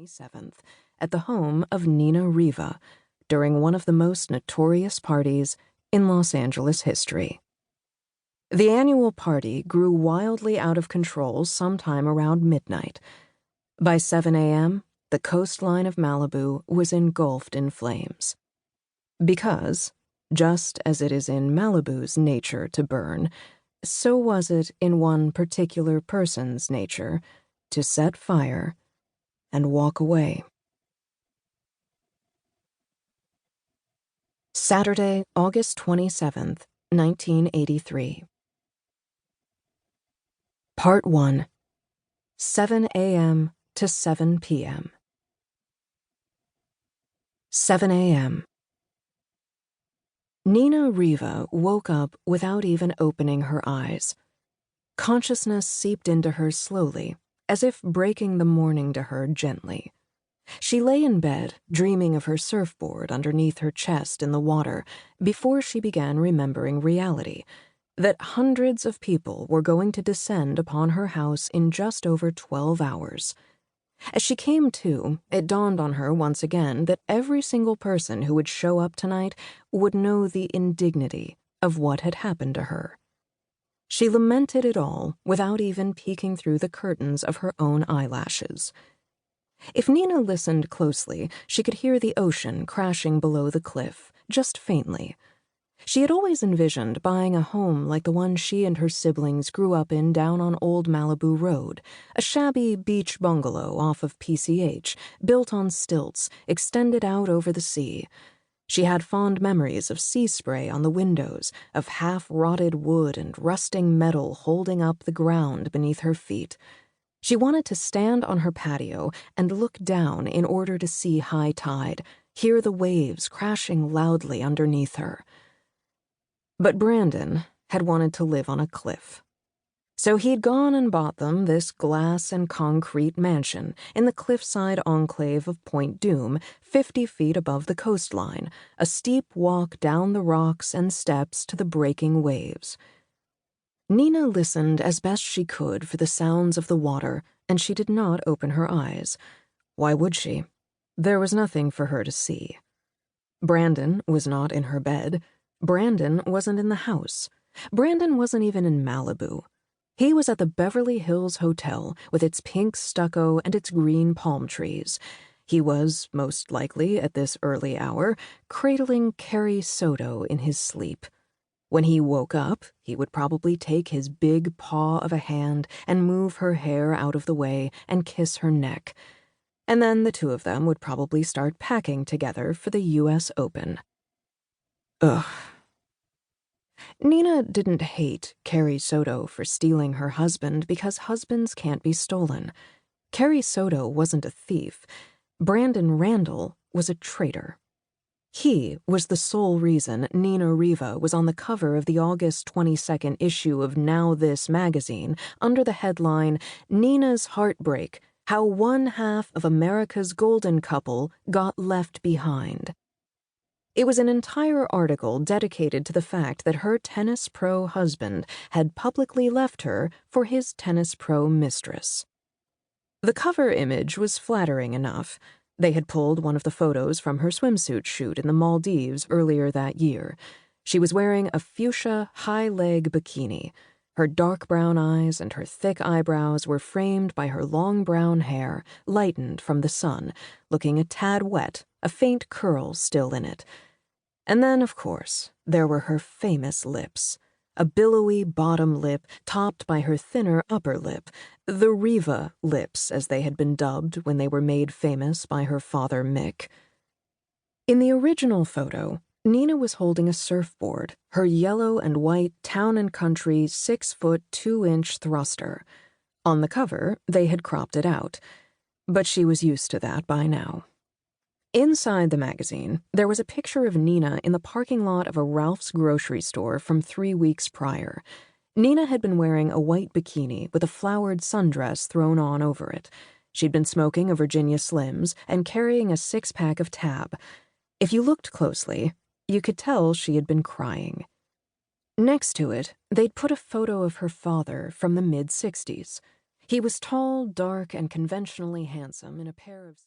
27th at the home of Nina Riva during one of the most notorious parties in Los Angeles history. The annual party grew wildly out of control sometime around midnight. By 7 a.m., the coastline of Malibu was engulfed in flames. Because, just as it is in Malibu's nature to burn, so was it in one particular person's nature to set fire and walk away. Saturday, August 27th, 1983. Part 1. 7 a.m. to 7 p.m. 7 a.m. Nina Riva woke up without even opening her eyes. Consciousness seeped into her slowly, as if breaking the morning to her gently. She lay in bed, dreaming of her surfboard underneath her chest in the water, before she began remembering reality, that hundreds of people were going to descend upon her house in just over 12 hours. As she came to, it dawned on her once again that every single person who would show up tonight would know the indignity of what had happened to her. She lamented it all without even peeking through the curtains of her own eyelashes. If Nina listened closely, she could hear the ocean crashing below the cliff, just faintly. She had always envisioned buying a home like the one she and her siblings grew up in down on Old Malibu Road, a shabby beach bungalow off of PCH, built on stilts, extended out over the sea. She had fond memories of sea spray on the windows, of half-rotted wood and rusting metal holding up the ground beneath her feet. She wanted to stand on her patio and look down in order to see high tide, hear the waves crashing loudly underneath her. But Brandon had wanted to live on a cliff. So he'd gone and bought them this glass and concrete mansion in the cliffside enclave of Point Doom, 50 feet above the coastline, a steep walk down the rocks and steps to the breaking waves. Nina listened as best she could for the sounds of the water, and she did not open her eyes. Why would she? There was nothing for her to see. Brandon was not in her bed. Brandon wasn't in the house. Brandon wasn't even in Malibu. He was at the Beverly Hills Hotel with its pink stucco and its green palm trees. He was, most likely at this early hour, cradling Carrie Soto in his sleep. When he woke up, he would probably take his big paw of a hand and move her hair out of the way and kiss her neck. And then the two of them would probably start packing together for the U.S. Open. Ugh. Nina didn't hate Carrie Soto for stealing her husband because husbands can't be stolen. Carrie Soto wasn't a thief. Brandon Randall was a traitor. He was the sole reason Nina Riva was on the cover of the August 22nd issue of Now This magazine under the headline, Nina's Heartbreak, How One Half of America's Golden Couple Got Left Behind. It was an entire article dedicated to the fact that her tennis pro husband had publicly left her for his tennis pro mistress. The cover image was flattering enough. They had pulled one of the photos from her swimsuit shoot in the Maldives earlier that year. She was wearing a fuchsia high-leg bikini. Her dark brown eyes and her thick eyebrows were framed by her long brown hair, lightened from the sun, looking a tad wet, a faint curl still in it. And then, of course, there were her famous lips. A billowy bottom lip topped by her thinner upper lip, the Riva lips as they had been dubbed when they were made famous by her father Mick. In the original photo, Nina was holding a surfboard, her yellow and white Town and Country 6-foot 2-inch thruster. On the cover, they had cropped it out, but she was used to that by now. Inside the magazine, there was a picture of Nina in the parking lot of a Ralph's grocery store from 3 weeks prior. Nina had been wearing a white bikini with a flowered sundress thrown on over it. She'd been smoking a Virginia Slims and carrying a 6-pack of Tab. If you looked closely, you could tell she had been crying. Next to it, they'd put a photo of her father from the mid-60s. He was tall, dark, and conventionally handsome in a pair of